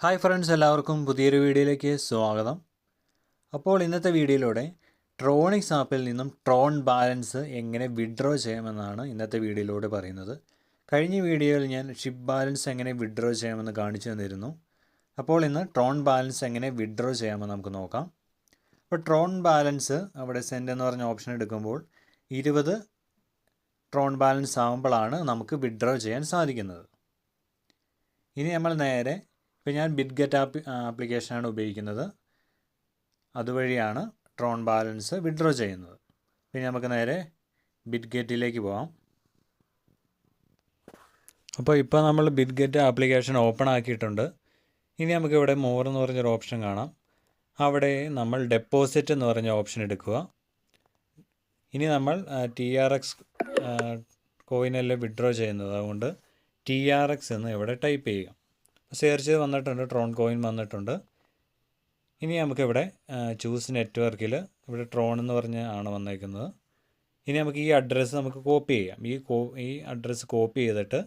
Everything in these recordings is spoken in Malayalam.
ഹായ് ഫ്രണ്ട്സ്, എല്ലാവർക്കും പുതിയൊരു വീഡിയോയിലേക്ക് സ്വാഗതം. അപ്പോൾ ഇന്നത്തെ വീഡിയോയിലൂടെ ട്രോണിക്സ് ആപ്പിൽ നിന്നും ട്രോൺ ബാലൻസ് എങ്ങനെ വിഡ്രോ ചെയ്യാമെന്നാണ് ഇന്നത്തെ വീഡിയോയിലൂടെ പറയുന്നത്. കഴിഞ്ഞ വീഡിയോയിൽ ഞാൻ ഷിപ്പ് ബാലൻസ് എങ്ങനെ വിഡ്രോ ചെയ്യാമെന്ന് കാണിച്ചു തന്നിരുന്നു. അപ്പോൾ ഇന്ന് ട്രോൺ ബാലൻസ് എങ്ങനെ വിഡ്രോ ചെയ്യാമെന്ന് നമുക്ക് നോക്കാം. അപ്പോൾ ട്രോൺ ബാലൻസ് അവിടെ സെൻഡ് എന്ന് പറഞ്ഞ ഓപ്ഷൻ എടുക്കുമ്പോൾ 20 ട്രോൺ ബാലൻസ് ആകുമ്പോഴാണ് നമുക്ക് വിഡ്രോ ചെയ്യാൻ സാധിക്കുന്നത്. ഇനി നമ്മൾ നേരെ ഇപ്പോൾ ഞാൻ ബിറ്റ്ഗെറ്റ് ആപ്ലിക്കേഷനാണ് ഉപയോഗിക്കുന്നത്. അതുവഴിയാണ് ട്രോൺ ബാലൻസ് വിഡ്രോ ചെയ്യുന്നത്. പിന്നെ നമുക്ക് നേരെ ബിറ്റ്ഗെറ്റിലേക്ക് പോകാം. അപ്പോൾ ഇപ്പോൾ നമ്മൾ ബിറ്റ്ഗെറ്റ് ആപ്ലിക്കേഷൻ ഓപ്പൺ ആക്കിയിട്ടുണ്ട്. ഇനി നമുക്ക് ഇവിടെ മോർ എന്ന് പറഞ്ഞൊരു ഓപ്ഷൻ കാണാം. അവിടെ നമ്മൾ ഡെപ്പോസിറ്റ് എന്ന് പറഞ്ഞ ഓപ്ഷൻ എടുക്കുക. ഇനി നമ്മൾ TRX കോയിനല്ലേ വിഡ്രോ ചെയ്യുന്നത്, അതുകൊണ്ട് TRX എന്ന് ഇവിടെ ടൈപ്പ് ചെയ്യുക. സെർച്ച് ചെയ്ത് വന്നിട്ടുണ്ട്, ട്രോൺ കോയിൻ വന്നിട്ടുണ്ട്. ഇനി നമുക്കിവിടെ ചൂസ് നെറ്റ്വർക്കിൽ ഇവിടെ ട്രോൺ എന്ന് പറഞ്ഞ് ആണ് വന്നേക്കുന്നത്. ഇനി നമുക്ക് ഈ അഡ്രസ്സ് നമുക്ക് കോപ്പി ചെയ്യാം. ഈ അഡ്രസ്സ് കോപ്പി ചെയ്തിട്ട്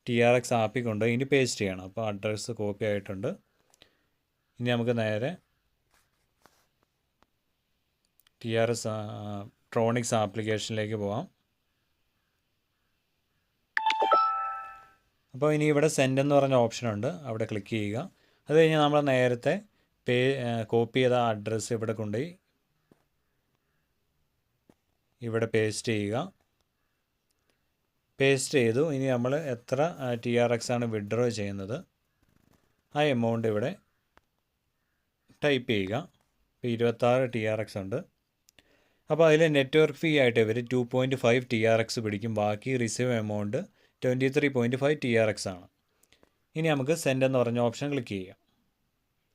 TRX ആപ്പിൽ കൊണ്ട് ഇനി പേസ്റ്റ് ചെയ്യണം. അപ്പോൾ അഡ്രസ്സ് കോപ്പി ആയിട്ടുണ്ട്. ഇനി നമുക്ക് നേരെ ട്രോണിക്സ് ആപ്ലിക്കേഷനിലേക്ക് പോകാം. അപ്പോൾ ഇനി ഇവിടെ സെൻഡ് എന്ന് പറഞ്ഞ ഓപ്ഷനുണ്ട്, അവിടെ ക്ലിക്ക് ചെയ്യുക. അത് കഴിഞ്ഞ് നമ്മൾ നേരത്തെ കോപ്പി ചെയ്ത അഡ്രസ്സ് ഇവിടെ കൊണ്ടുപോയി ഇവിടെ പേസ്റ്റ് ചെയ്യുക. പേസ്റ്റ് ചെയ്തു. ഇനി നമ്മൾ എത്ര TRX ആണ് വിഡ്രോ ചെയ്യുന്നത് ആ എമൗണ്ട് ഇവിടെ ടൈപ്പ് ചെയ്യുക. ഇപ്പോൾ 26 TRX ഉണ്ട്. അപ്പോൾ അതിൽ നെറ്റ്വർക്ക് ഫീ ആയിട്ട് ഇവർ 2.5 TRX പിടിക്കും. ബാക്കി റിസീവ് എമൗണ്ട് 23.5 TRX ആണ്. ഇനി നമുക്ക് സെൻഡ് എന്ന് പറഞ്ഞ ഓപ്ഷൻ ക്ലിക്ക് ചെയ്യാം.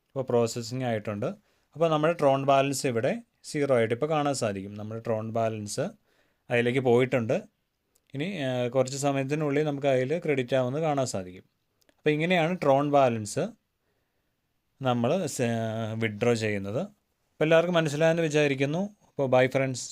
അപ്പോൾ പ്രോസസ്സിങ് ആയിട്ടുണ്ട്. അപ്പോൾ നമ്മുടെ ട്രോൺ ബാലൻസ് ഇവിടെ 0 ആയിട്ട് ഇപ്പോൾ കാണാൻ സാധിക്കും. നമ്മുടെ ട്രോൺ ബാലൻസ് അതിലേക്ക് പോയിട്ടുണ്ട്. ഇനി കുറച്ച് സമയത്തിനുള്ളിൽ നമുക്ക് അതിൽ ക്രെഡിറ്റ് ആവുമെന്ന് കാണാൻ സാധിക്കും. അപ്പോൾ ഇങ്ങനെയാണ് ട്രോൺ ബാലൻസ് നമ്മൾ വിഡ്രോ ചെയ്യുന്നത്. അപ്പോൾ എല്ലാവർക്കും മനസ്സിലായെന്ന് വിചാരിക്കുന്നു. അപ്പോൾ ബൈ ഫ്രണ്ട്സ്.